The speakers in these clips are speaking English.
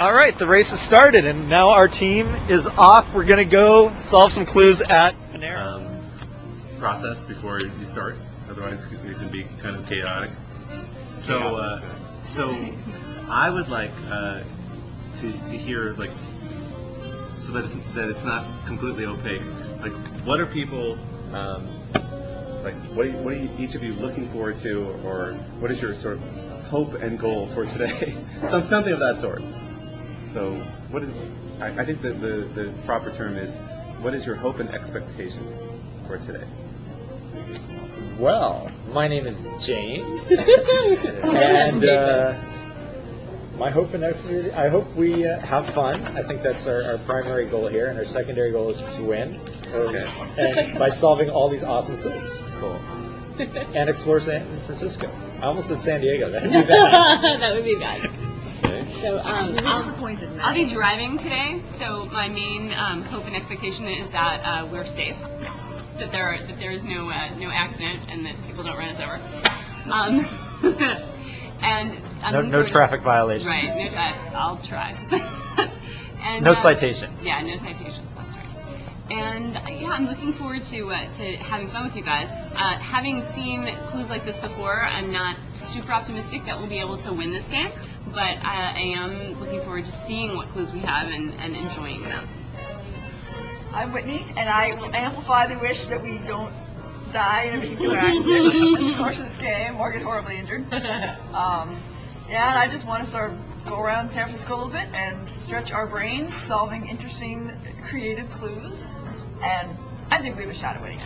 All right, the race has started, and now our team is off. We're going to go solve some clues at Panera. Process before you start, otherwise it can be kind of chaotic. So, I would like to hear, like, so that it's not completely opaque. Like, what are people like? What are each of you looking forward to, or what is your sort of hope and goal for today? Something of that sort. So, what is? I think that the proper term is, what is your hope and expectation for today? Well, my name is James, and my hope and I hope we have fun. I think that's our primary goal here, and our secondary goal is to win, and by solving all these awesome clues. Cool. And explore San Francisco. I almost said San Diego. That'd be bad. That would be bad. Okay. So I'll be driving today, so my main hope and expectation is that we're safe. That there is no accident and that people don't run us over. And No traffic violations. Right. I'll try. And, No citations. Yeah, no citations. That's right. And I'm looking forward to having fun with you guys. Having seen clues like this before, I'm not super optimistic that we'll be able to win this game, but I am looking forward to seeing what clues we have and enjoying them. I'm Whitney, and I will amplify the wish that we don't die in a vehicular accident in the course of this game or get horribly injured. And I just want to sort of go around San Francisco a little bit and stretch our brains, solving interesting, creative clues, and I think we have a shot at winning it.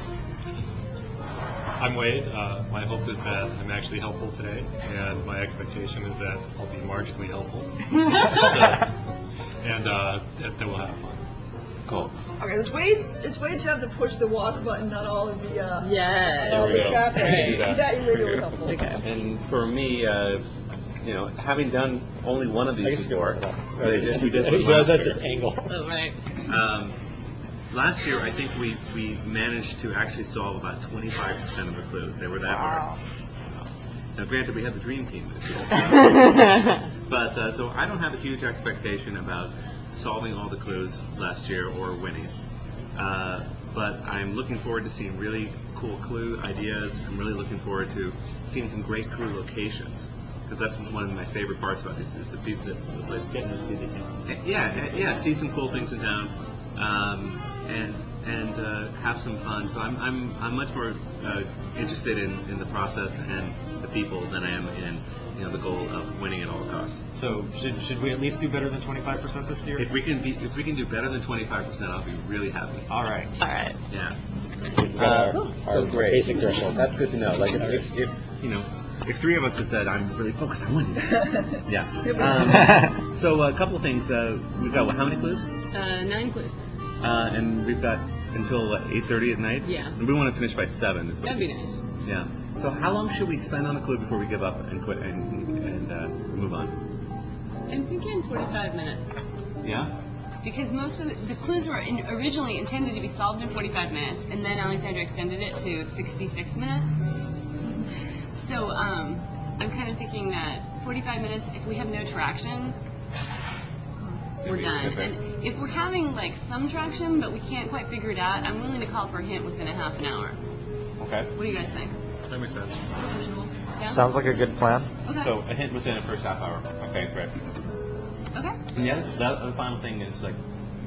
I'm Wade. My hope is that I'm actually helpful today, and my expectation is that I'll be marginally helpful. And that we'll have fun. Cool. Okay, it's Wade's job to push the walk button, not all of the all There we the go. traffic. That you really helpful. Okay. And for me, having done only one of these before, we did He one does last at this year. angle. Oh, right. Last year, I think we managed to actually solve about 25% of the clues. They were that hard. Now, granted, we had the dream team this year, but so I don't have a huge expectation about solving all the clues last year or winning. But I'm looking forward to seeing really cool clue ideas. I'm really looking forward to seeing some great clue locations, because that's one of my favorite parts about this is the people, the place. Getting to see the town. Yeah. See some cool things in town, and have some fun. So I'm much more interested in the process and the people than I am in the goal of winning at all costs. So should we at least do better than 25% this year? If we can do better than 25%, I'll be really happy. All right. All right. Yeah. Our great. basic threshold. That's good to know. Like if if three of us had said, I'm really focused on winning. Yeah. So a couple of things. We've got how many clues? 9 clues. And we've got until 8:30 at night. Yeah. And we want to finish by 7. Is what That'd be nice. Yeah. So how long should we spend on a clue before we give up and quit and move on? I'm thinking 45 minutes. Yeah. Because most of the clues were originally intended to be solved in 45 minutes, and then Alexander extended it to 66 minutes. So I'm kind of thinking that 45 minutes, if we have no traction, we're done. And if we're having like some traction, but we can't quite figure it out, I'm willing to call for a hint within a half an hour. Okay. What do you guys think? That makes sense. Reasonable? Yeah? Sounds like a good plan. Okay. So a hint within the first half hour. Okay, great. Okay. And the final thing is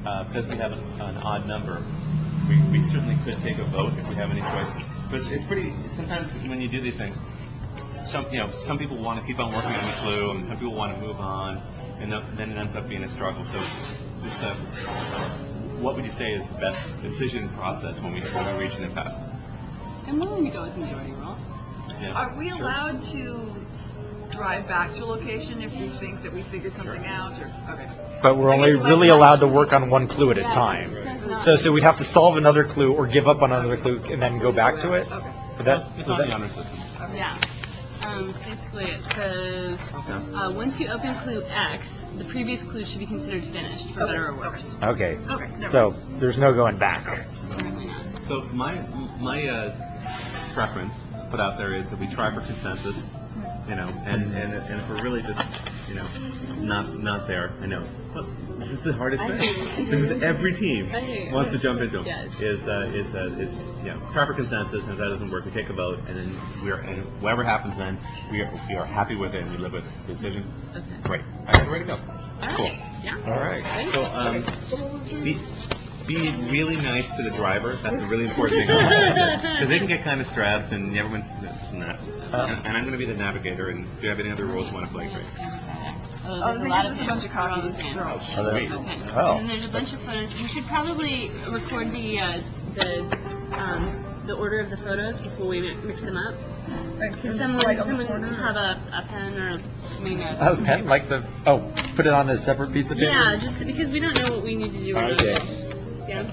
because we have an odd number, we certainly could take a vote if we have any choices. But it's pretty. Sometimes when you do these things, some people want to keep on working on the clue, and some people want to move on, and then it ends up being a struggle. So, just what would you say is the best decision process when we reach an impasse? I'm willing to go with majority rule. Yeah. Are we allowed to drive back to a location if we think that we figured something out? Or okay. But we're I only guess really like- allowed to work on one clue at a time. So we'd have to solve another clue or give up on another clue and then go back to it. Okay. But It's on the honor system. Yeah. Basically, it says once you open clue X, the previous clue should be considered finished, for better or worse. Okay. Okay. Never So mind. there's no going back. Apparently not. So my preference put out there is that we try for consensus, you know, and if we're really just, you know, not there, I know. But this is the hardest I thing. know. This is every team I know. wants to jump into them. Yes. Is you know, proper consensus, and if that doesn't work, we take a vote, and then and whatever happens then, we are happy with it and we live with the decision. Okay. Great. All right, we're ready to go. All Cool. right. Yeah. All right. Great. So, be really nice to the driver. That's a really important thing. Because they can get kind of stressed, and everyone's this and that. And I'm going to be the navigator. And do you have any other roles you want to play, Grace? Oh, there's there's lot just a of bunch of hands. copies. They're They're all all hands. Oh, there- Sweet. Okay. Oh. And then there's a bunch of photos. We should probably record the order of the photos before we mix them up. Can someone have a pen or maybe Oh, pen, like put it on a separate piece of paper? yeah, just because we don't know what we need to do. Okay. Yeah.